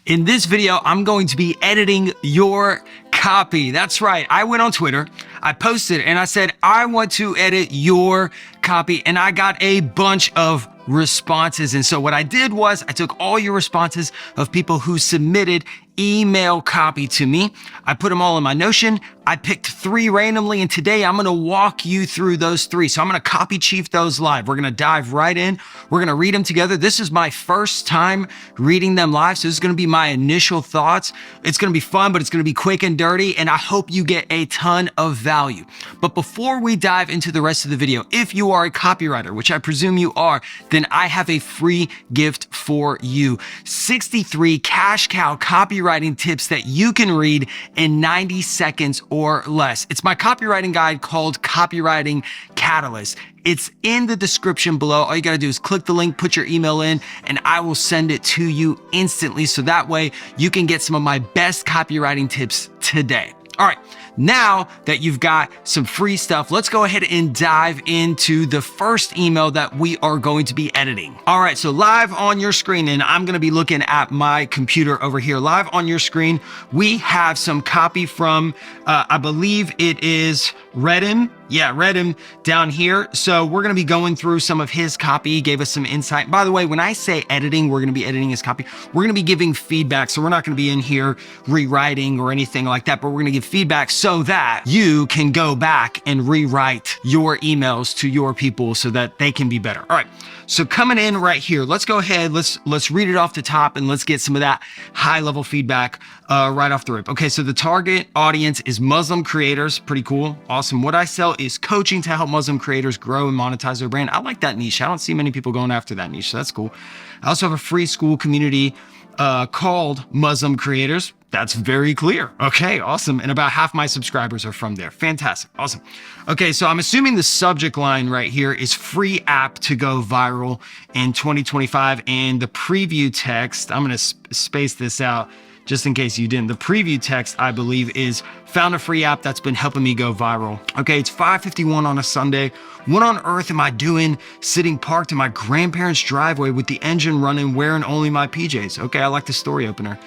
In this video, I'm going to be editing your copy. That's right. I went on Twitter, I posted, and I said, I want to edit your copy, and I got a bunch of responses. And so what I did was I took all your responses of people who submitted email copy to me. I put them all in my Notion. I picked 3 randomly, and today I'm gonna walk you through those 3. So I'm gonna copy chief those live. We're gonna dive right in. We're gonna read them together. This is my first time reading them live, so this is gonna be my initial thoughts. It's gonna be fun, but it's gonna be quick and dirty, and I hope you get a ton of value. But before we dive into the rest of the video, if you are a copywriter, which I presume you are, then I have a free gift for you. 63 cash cow copywriting tips that you can read in 90 seconds or less. It's my copywriting guide called Copywriting Catalyst. It's in the description below. All you gotta do is click the link, put your email in, and I will send it to you instantly. So that way you can get some of my best copywriting tips today. All right, now that you've got some free stuff, let's go ahead and dive into the first email that we are going to be editing. All right, so live on your screen, and I'm gonna be looking at my computer over here. Live on your screen, we have some copy from, I believe it is Redham. Yeah, Redham down here. So we're gonna be going through some of his copy. He gave us some insight. By the way, when I say editing, we're gonna be editing his copy. We're gonna be giving feedback. So we're not gonna be in here rewriting or anything like that, but we're gonna give feedback so that you can go back and rewrite your emails to your people so that they can be better. All right, so coming in right here, let's go ahead, let's read it off the top and let's get some of that high level feedback right off the rip. Okay, so the target audience is Muslim creators. Pretty cool, awesome. What I sell is coaching to help Muslim creators grow and monetize their brand. I like that niche. I don't see many people going after that niche, so that's cool. I also have a free school community called Muslim Creators. That's very clear. Okay, awesome. And about half my subscribers are from there. Fantastic, awesome. Okay, so I'm assuming the subject line right here is free app to go viral in 2025. And the preview text, I'm gonna space this out just in case you didn't. The preview text, I believe, is found a free app that's been helping me go viral. Okay, it's 5:51 on a Sunday. What on earth am I doing sitting parked in my grandparents' driveway with the engine running, wearing only my PJs? Okay, I like the story opener.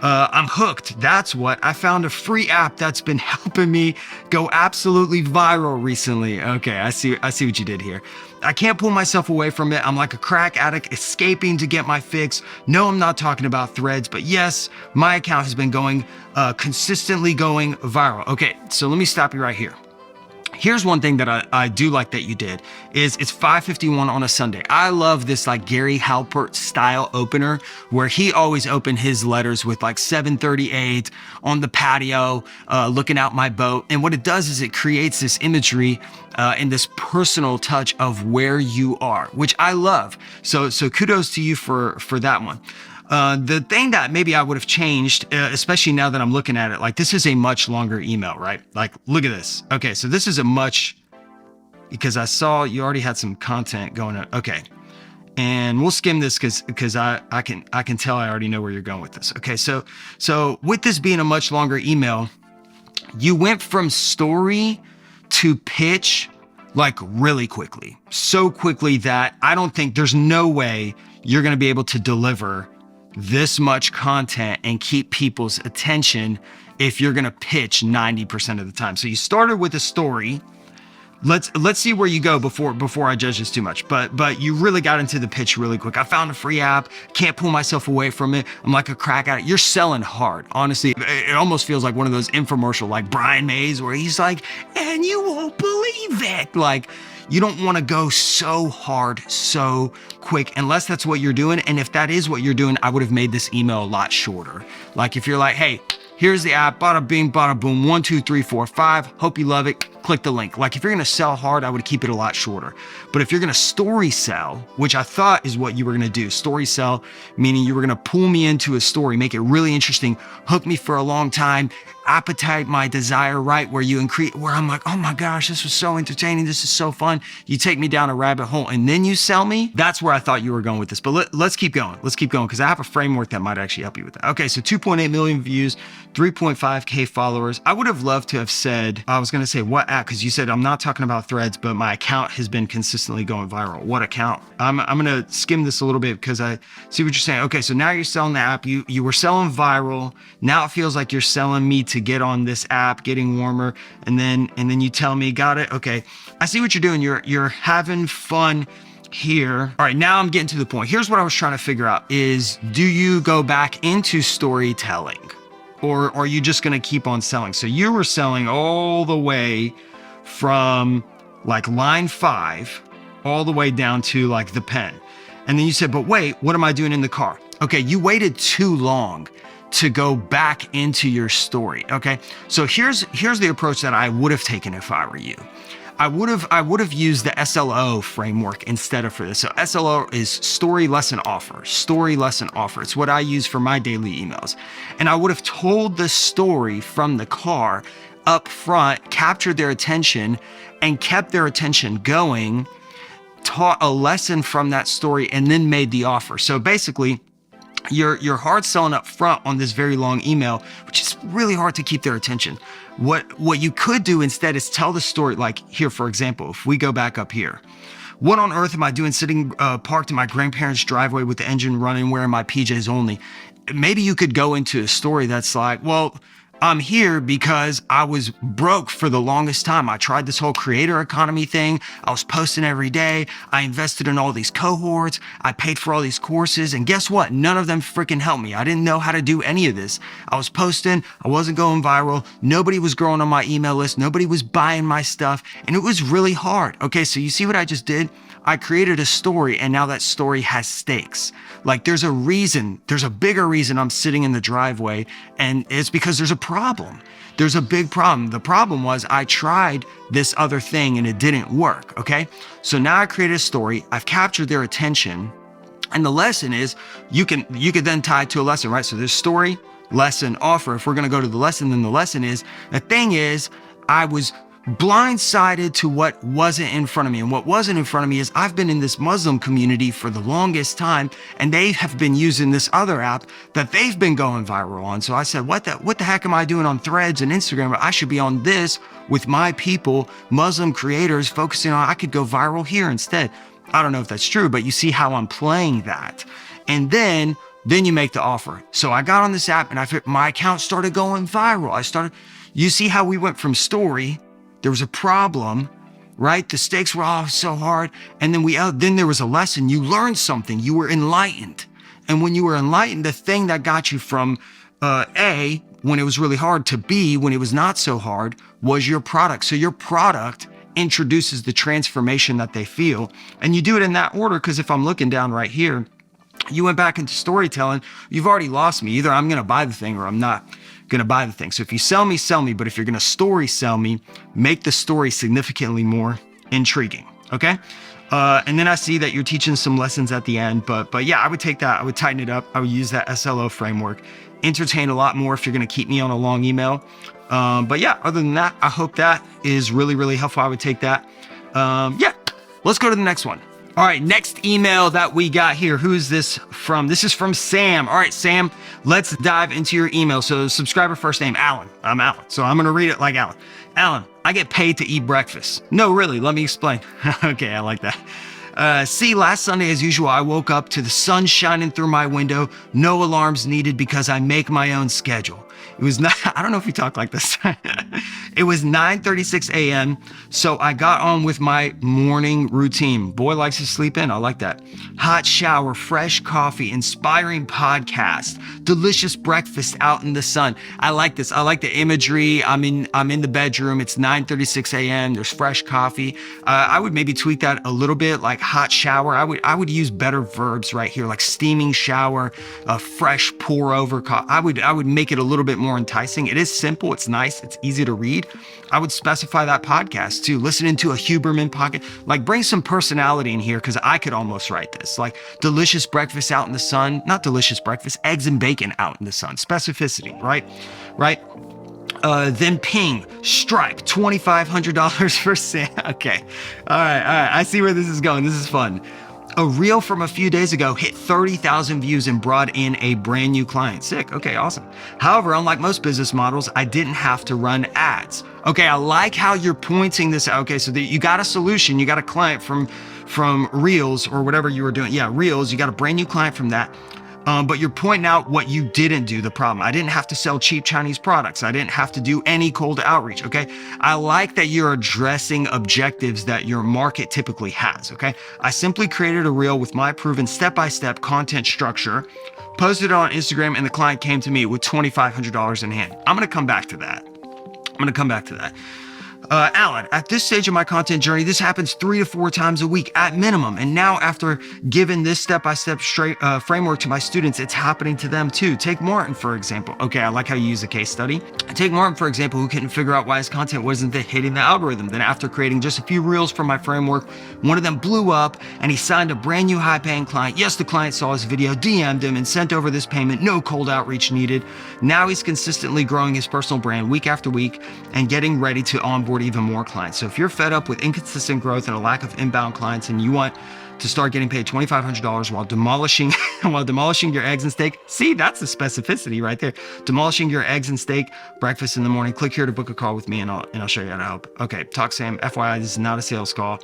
I'm hooked. That's what. I found a free app that's been helping me go absolutely viral recently. Okay, I see what you did here. I can't pull myself away from it. I'm like a crack addict escaping to get my fix. No, I'm not talking about threads, but yes, my account has been going, consistently going viral. Okay, so let me stop you right here. Here's one thing that I do like that you did is it's 5:51 on a Sunday. I love this like Gary Halpert style opener where he always opened his letters with like 7:38 on the patio, looking out my boat. And what it does is it creates this imagery and this personal touch of where you are, which I love. So kudos to you for that one. The thing that maybe I would have changed, especially now that I'm looking at it, like this is a much longer email, right? Like, look at this. Okay, so this is a much, because I saw you already had some content going on. Okay, and we'll skim this because I can tell I already know where you're going with this. Okay, so with this being a much longer email, you went from story to pitch like really quickly, so quickly that I don't think there's no way you're gonna be able to deliver this much content and keep people's attention if you're gonna pitch 90% of the time. So you started with a story. Let's see where you go before I judge this too much. But you really got into the pitch really quick. I found a free app, can't pull myself away from it. I'm like a crack addict. You're selling hard. Honestly, it almost feels like one of those infomercial like Brian Mays where he's like, and you won't believe it. Like, you don't want to go so hard, so quick, unless that's what you're doing. And if that is what you're doing, I would have made this email a lot shorter. Like if you're like, hey, here's the app, bada bing, bada boom, 1, 2, 3, 4, 5, hope you love it, click the link. Like if you're gonna sell hard, I would keep it a lot shorter. But if you're gonna story sell, which I thought is what you were gonna do, story sell, meaning you were gonna pull me into a story, make it really interesting, hook me for a long time, appetite my desire, right? Where you increase, where I'm like, oh my gosh, this was so entertaining. This is so fun. You take me down a rabbit hole and then you sell me. That's where I thought you were going with this, but let's keep going. Let's keep going because I have a framework that might actually help you with that. Okay, so 2.8 million views, 3.5K followers. I would have loved to have said, I was going to say what app? Because you said I'm not talking about Threads, but my account has been consistently going viral. What account? I'm gonna skim this a little bit because I see what you're saying. Okay, so now you're selling the app. You were selling viral. Now it feels like you're selling me to get on this app, getting warmer, and then you tell me, got it? Okay, I see what you're doing. You're having fun here. All right, now I'm getting to the point. Here's what I was trying to figure out is, do you go back into storytelling or are you just going to keep on selling? So you were selling all the way from like line 5 all the way down to like the pen. And then you said, but wait, what am I doing in the car? Okay, you waited too long to go back into your story. Okay, so here's the approach that I would have taken if I were you. I would have used the SLO framework instead of for this. So SLO is story lesson offer, story lesson offer. It's what I use for my daily emails. And I would have told the story from the car up front, captured their attention and kept their attention going, taught a lesson from that story, and then made the offer. So basically, you're hard selling up front on this very long email, which is really hard to keep their attention. What you could do instead is tell the story, like here, for example, if we go back up here, what on earth am I doing sitting parked in my grandparents' driveway with the engine running, wearing my PJs only? Maybe you could go into a story that's like, well, I'm here because I was broke for the longest time. I tried this whole creator economy thing. I was posting every day. I invested in all these cohorts. I paid for all these courses. And guess what? None of them freaking helped me. I didn't know how to do any of this. I was posting. I wasn't going viral. Nobody was growing on my email list. Nobody was buying my stuff. And it was really hard. Okay, so you see what I just did? I created a story, and now that story has stakes. Like there's a reason, there's a bigger reason I'm sitting in the driveway, and it's because there's a problem. There's a big problem. The problem was I tried this other thing and it didn't work, okay? So now I created a story, I've captured their attention, and the lesson is, you could then tie it to a lesson, right? So there's story, lesson, offer. If we're gonna go to the lesson, then the lesson is, the thing is, I was blindsided to what wasn't in front of me. And what wasn't in front of me is I've been in this Muslim community for the longest time, and they have been using this other app that they've been going viral on. So I said, what the heck am I doing on Threads and Instagram? I should be on this with my people, Muslim creators, focusing on, I could go viral here instead. I don't know if that's true, but you see how I'm playing that. And then you make the offer. So I got on this app and my account started going viral. You see how we went from story, there was a problem, right? The stakes were all so hard. And then there was a lesson. You learned something. You were enlightened. And when you were enlightened, the thing that got you from A, when it was really hard, to B, when it was not so hard, was your product. So your product introduces the transformation that they feel. And you do it in that order, because if I'm looking down right here, you went back into storytelling, you've already lost me. Either I'm going to buy the thing or I'm not going to buy the thing. So if you sell me, sell me. But if you're going to story sell me, make the story significantly more intriguing. Okay. And then I see that you're teaching some lessons at the end, but yeah, I would take that. I would tighten it up. I would use that SLO framework, entertain a lot more if you're going to keep me on a long email. But yeah, other than that, I hope that is really, really helpful. I would take that. Yeah, let's go to the next one. All right, next email that we got here. Who is this from? This is from Sam. All right, Sam, let's dive into your email. So subscriber first name, Alan. I'm Alan. So I'm going to read it like Alan. Alan, I get paid to eat breakfast. No, really, let me explain. Okay, I like that. See, last Sunday, as usual, I woke up to the sun shining through my window. No alarms needed because I make my own schedule. It was not, I don't know if you talk like this. It was 9:36 a.m. So I got on with my morning routine. Boy likes to sleep in. I like that. Hot shower, fresh coffee, inspiring podcast, delicious breakfast out in the sun. I like this. I like the imagery. I'm in the bedroom. It's 9:36 a.m. There's fresh coffee. I would maybe tweak that a little bit, like hot shower. I would use better verbs right here, like steaming shower, a fresh pour over coffee. I would make it a little bit more enticing. It is simple. It's nice. It's easy to read. I would specify that podcast too. Listening to a Huberman podcast, like bring some personality in here, because I could almost write this like delicious breakfast out in the sun, not delicious breakfast, eggs and bacon out in the sun. Specificity, right? Then ping, Stripe, $2,500 for Sam. Okay. All right. I see where this is going. This is fun. A reel from a few days ago hit 30,000 views and brought in a brand new client. Sick. Okay, awesome. However, unlike most business models, I didn't have to run ads. Okay, I like how you're pointing this out. Okay, so that you got a solution, you got a client from Reels or whatever you were doing. Yeah, Reels, you got a brand new client from that. But you're pointing out what you didn't do, the problem. I didn't have to sell cheap Chinese products. I didn't have to do any cold outreach, okay? I like that you're addressing objectives that your market typically has, okay? I simply created a reel with my proven step-by-step content structure, posted it on Instagram, and the client came to me with $2,500 in hand. I'm gonna come back to that. Alan, at this stage of my content journey, this happens 3 to 4 times a week at minimum. And now after giving this step-by-step framework to my students, it's happening to them too. Take Martin, for example. Okay, I like how you use a case study. Take Martin, for example, who couldn't figure out why his content wasn't hitting the algorithm. Then after creating just a few reels from my framework, one of them blew up and he signed a brand new high-paying client. Yes, the client saw his video, DM'd him and sent over this payment, no cold outreach needed. Now he's consistently growing his personal brand week after week and getting ready to onboard even more clients. So if you're fed up with inconsistent growth and a lack of inbound clients and you want to start getting paid $2,500 while demolishing your eggs and steak, see, that's the specificity right there. Demolishing your eggs and steak, breakfast in the morning. Click here to book a call with me and I'll show you how to help. Okay, talk Sam. FYI, this is not a sales call.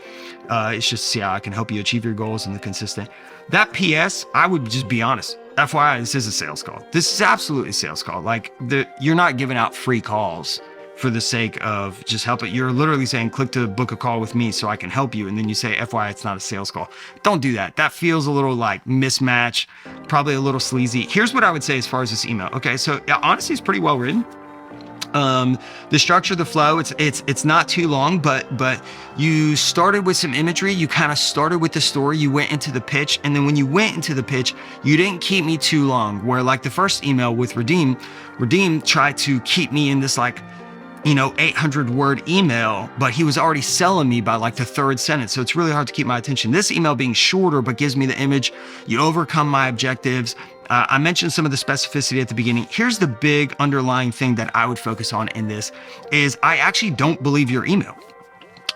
It's just to see how I can help you achieve your goals and the consistent. That PS, I would just be honest. FYI, this is a sales call. This is absolutely a sales call. Like you're not giving out free calls for the sake of just help it. You're literally saying, click to book a call with me so I can help you. And then you say, FYI, it's not a sales call. Don't do that. That feels a little like mismatch, probably a little sleazy. Here's what I would say as far as this email. Okay, so yeah, honestly, it's pretty well written. The structure, the flow, it's not too long, but you started with some imagery. You kind of started with the story. You went into the pitch. And then when you went into the pitch, you didn't keep me too long, where like the first email with Redeem tried to keep me in this like, 800 word email, but he was already selling me by like the third sentence. So it's really hard to keep my attention. This email being shorter, but gives me the image. You overcome my objectives. I mentioned some of the specificity at the beginning. Here's the big underlying thing that I would focus on in this is I actually don't believe your email.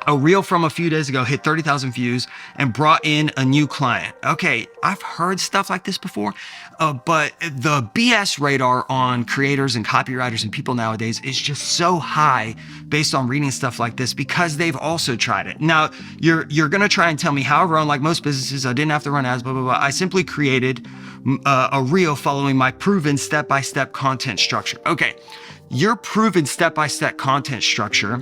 A reel from a few days ago hit 30,000 views and brought in a new client. Okay, I've heard stuff like this before, but the BS radar on creators and copywriters and people nowadays is just so high based on reading stuff like this because they've also tried it. Now, you're gonna try and tell me, however, unlike most businesses, I didn't have to run ads, blah, blah, blah. I simply created a reel following my proven step-by-step content structure. Okay, your proven step-by-step content structure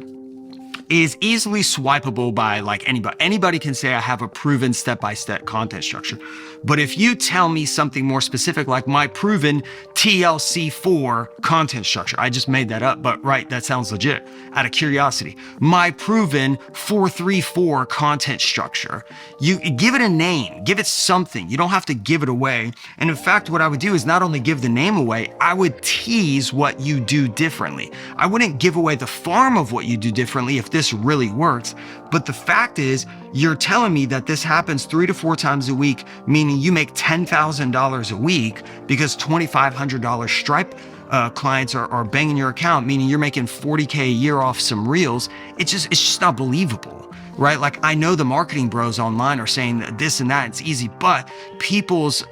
is easily swipeable by like anybody. Anybody can say I have a proven step-by-step content structure. But if you tell me something more specific, like my proven TLC4 content structure, I just made that up, but right, that sounds legit. Out of curiosity, my proven 434 content structure, you give it a name, give it something. You don't have to give it away. And in fact, what I would do is not only give the name away, I would tease what you do differently. I wouldn't give away the farm of what you do differently if this really works. But the fact is, you're telling me that this happens 3 to 4 times a week, meaning you make $10,000 a week because $2,500 Stripe clients are banging your account, meaning you're making $40K a year off some reels. It's just not believable, right? Like I know the marketing bros online are saying that this and that, it's easy, but people's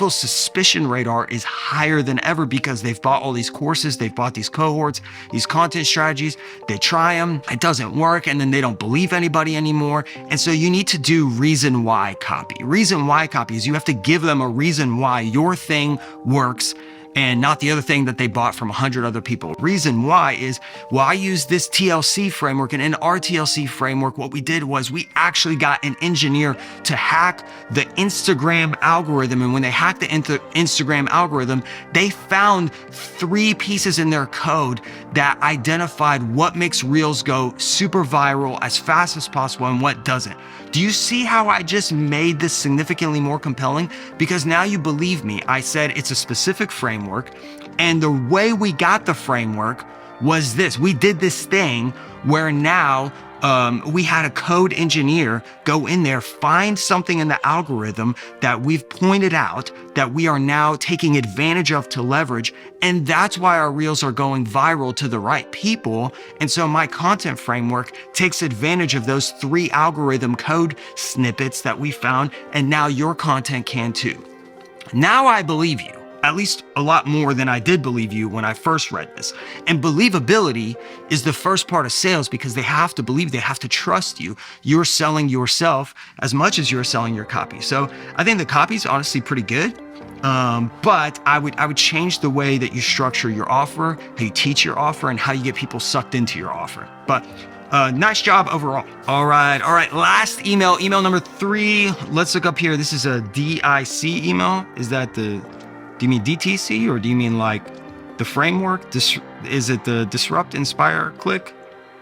suspicion radar is higher than ever because they've bought all these courses, they've bought these cohorts, these content strategies, they try them, it doesn't work, and then they don't believe anybody anymore. And so you need to do reason why copy. Reason why copy is you have to give them a reason why your thing works and not the other thing that they bought from 100 other people. Reason why is, well, I use this TLC framework, and in our TLC framework, what we did was we actually got an engineer to hack the Instagram algorithm. And when they hacked the Instagram algorithm, they found 3 pieces in their code that identified what makes reels go super viral as fast as possible and what doesn't. Do you see how I just made this significantly more compelling? Because now you believe me. I said it's a specific framework, and the way we got the framework was this. We did this thing where now we had a code engineer go in there, find something in the algorithm that we've pointed out that we are now taking advantage of to leverage. And that's why our reels are going viral to the right people. And so my content framework takes advantage of those 3 algorithm code snippets that we found. And now your content can too. Now I believe you. At least a lot more than I did believe you when I first read this. And believability is the first part of sales because they have to believe, they have to trust you. You're selling yourself as much as you're selling your copy. So I think the copy is honestly pretty good. But I would change the way that you structure your offer, how you teach your offer, and how you get people sucked into your offer. But nice job overall. All right. Last email number 3. Let's look up here. This is a DIC email. Is that do you mean DTC or do you mean like the framework? Is it the disrupt, inspire, click?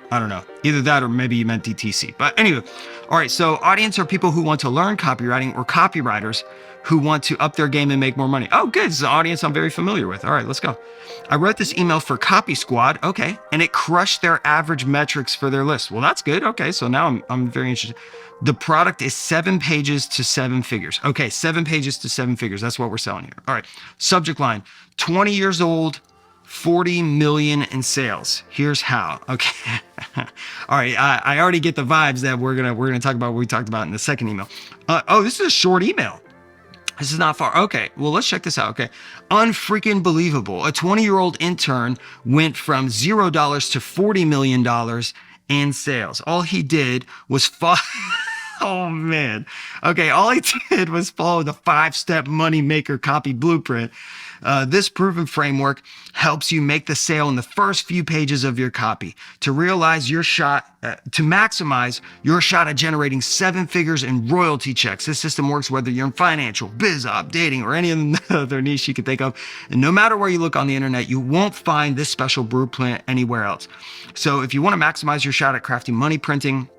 I don't know. Either that or maybe you meant DTC. But anyway, all right. So audience are people who want to learn copywriting or copywriters who want to up their game and make more money. Oh, good. It's an audience I'm very familiar with. All right, let's go. I wrote this email for Copy Squad. Okay. And it crushed their average metrics for their list. Well, that's good. Okay. So now I'm very interested. The product is 7 pages to 7 figures. Okay, 7 pages to 7 figures. That's what we're selling here. All right. Subject line: 20 years old, 40 million in sales. Here's how. Okay. All right. I already get the vibes that we're gonna talk about what we talked about in the second email. This is a short email. This is not far. Okay, well, let's check this out. Okay. Unfreaking believable. A 20-year-old intern went from $0 to $40 million in sales. All he did was oh man. Okay, all he did was follow the 5-step money maker copy blueprint. This proven framework helps you make the sale in the first few pages of your copy to realize your shot, to maximize your shot at generating 7 figures in royalty checks. This system works whether you're in financial, biz op, dating, or any other niche you can think of. And no matter where you look on the internet, you won't find this special blueprint anywhere else. So if you want to maximize your shot at crafting money printing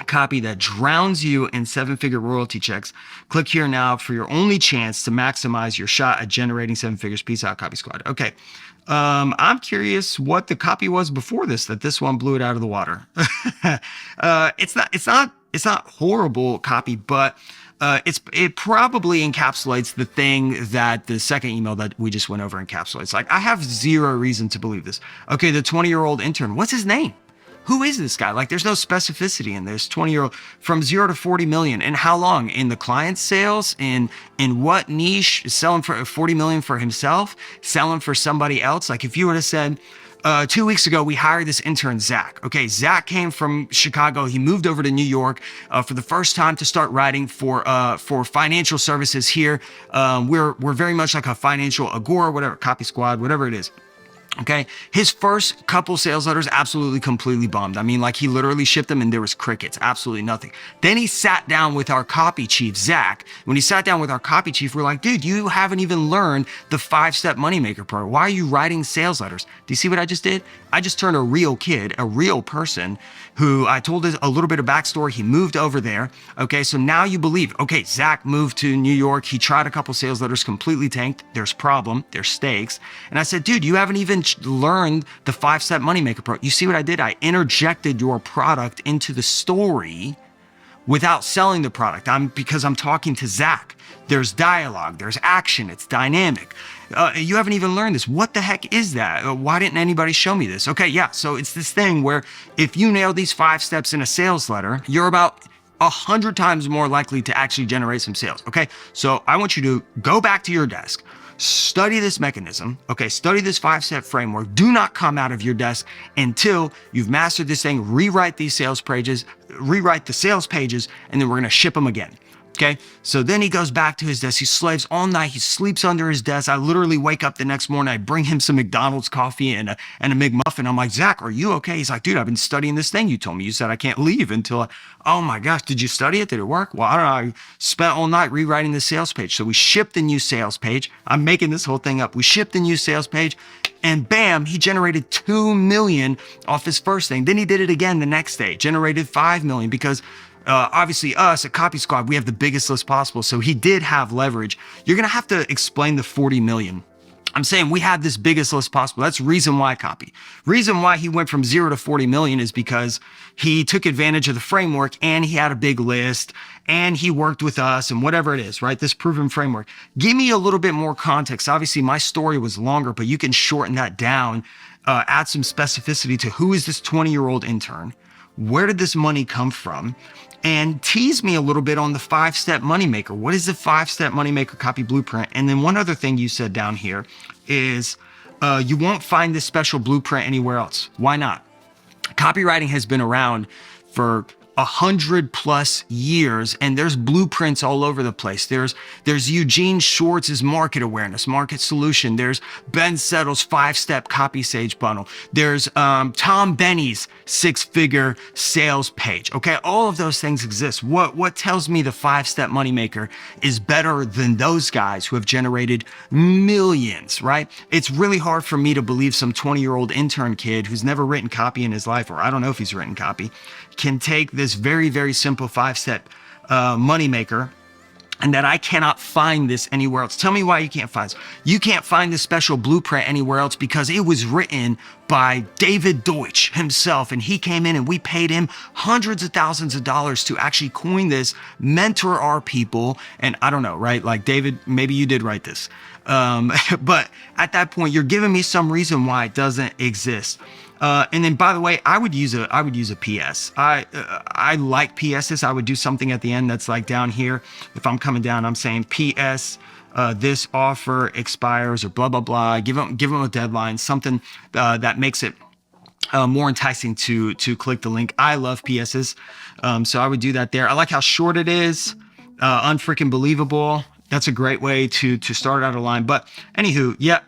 copy that drowns you in 7-figure royalty checks, click here now for your only chance to maximize your shot at generating 7 figures. Peace out, Copy Squad. Okay. I'm curious what the copy was before this, that this one blew it out of the water. It's not horrible copy, but it probably encapsulates the thing that the second email that we just went over encapsulates. Like, I have zero reason to believe this. Okay, the 20-year-old intern, what's his name? Who is this guy? Like, there's no specificity in this 20-year-old from 0 to 40 million. And how long? In the client sales? In what niche? Selling for 40 million for himself? Selling for somebody else? Like, if you would have said, 2 weeks ago, we hired this intern, Zach. Okay, Zach came from Chicago. He moved over to New York for the first time to start writing for financial services here. We're very much like a financial Agora, whatever, Copy Squad, whatever it is. Okay. His first couple sales letters absolutely completely bombed. I mean, like, he literally shipped them and there was crickets, absolutely nothing. Then he sat down with our copy chief, Zach. When he sat down with our copy chief, we're like, dude, you haven't even learned the 5-step moneymaker program. Why are you writing sales letters? Do you see what I just did? I just turned a real kid, a real person who I told a little bit of backstory. He moved over there. Okay. So now you believe, okay, Zach moved to New York. He tried a couple sales letters, completely tanked. There's problem. There's stakes. And I said, dude, you haven't even learned the 5-step moneymaker program. You see what I did? I interjected your product into the story without selling the product. Because I'm talking to Zach. There's dialogue, there's action, it's dynamic. You haven't even learned this. What the heck is that? Why didn't anybody show me this? Okay, yeah, so it's this thing where if you nail these 5 steps in a sales letter, you're about 100 times more likely to actually generate some sales. Okay, so I want you to go back to your desk, study this mechanism. Okay, study this 5-step framework. Do not come out of your desk until you've mastered this thing. Rewrite these sales pages, rewrite the sales pages, and then we're gonna ship them again. Okay, so then he goes back to his desk. He slaves all night. He sleeps under his desk. I literally wake up the next morning. I bring him some McDonald's coffee and a McMuffin. I'm like, Zach, are you okay? He's like, dude, I've been studying this thing you told me. You said I can't leave until oh my gosh, did you study it? Did it work? Well, I don't know. I spent all night rewriting the sales page. So we shipped the new sales page. I'm making this whole thing up. We shipped the new sales page and bam, he generated 2 million off his first thing. Then he did it again the next day, generated 5 million because obviously us at Copy Squad, we have the biggest list possible. So he did have leverage. You're going to have to explain the 40 million. I'm saying we have this biggest list possible. That's reason why copy. Reason why he went from 0 to 40 million is because he took advantage of the framework and he had a big list and he worked with us and whatever it is, right? This proven framework. Give me a little bit more context. Obviously, my story was longer, but you can shorten that down, add some specificity to who is this 20-year-old intern? Where did this money come from? And tease me a little bit on the 5-step moneymaker. What is the 5-step moneymaker copy blueprint? And then one other thing you said down here is you won't find this special blueprint anywhere else. Why not? Copywriting has been around for 100+ years, and there's blueprints all over the place. There's Eugene Schwartz's market awareness, market solution. There's Ben Settle's 5-step copy sage bundle. There's Tom Benny's 6-figure sales page. Okay, all of those things exist. What tells me the 5-step moneymaker is better than those guys who have generated millions, right? It's really hard for me to believe some 20-year-old intern kid who's never written copy in his life, or I don't know if he's written copy, can take this very, very simple 5-step moneymaker, and that I cannot find this anywhere else. Tell me why you can't find this. You can't find this special blueprint anywhere else because it was written by David Deutsch himself, and he came in and we paid him hundreds of thousands of dollars to actually coin this, mentor our people. And I don't know, right? Like, David, maybe you did write this. But at that point, you're giving me some reason why it doesn't exist. And then, by the way, I would use a PS. I like PSs. I would do something at the end that's like down here. If I'm coming down, I'm saying PS, this offer expires, or blah, blah, blah. Give them a deadline, something that makes it more enticing to click the link. I love PSs. So I would do that there. I like how short it is, unfreaking believable. That's a great way to start out a line. But anywho, yeah.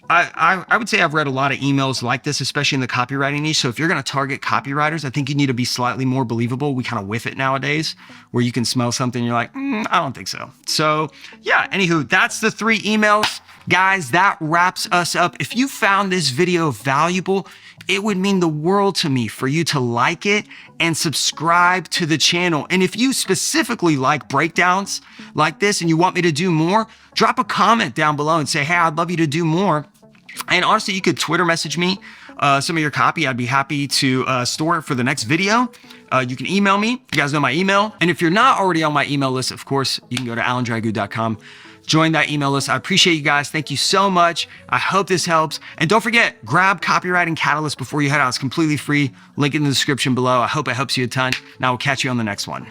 I would say I've read a lot of emails like this, especially in the copywriting niche. So if you're going to target copywriters, I think you need to be slightly more believable. We kind of whiff it nowadays, where you can smell something and you're like, I don't think so. So yeah, anywho, that's the 3 emails. Guys, that wraps us up. If you found this video valuable, it would mean the world to me for you to like it and subscribe to the channel. And if you specifically like breakdowns like this and you want me to do more, drop a comment down below and say, hey, I'd love you to do more. And honestly, you could Twitter message me some of your copy. I'd be happy to store it for the next video. You can email me. You guys know my email. And if you're not already on my email list, of course, you can go to alandragu.com. Join that email list. I appreciate you guys. Thank you so much. I hope this helps. And don't forget, grab Copywriting Catalyst before you head out. It's completely free. Link in the description below. I hope it helps you a ton. And I will catch you on the next one.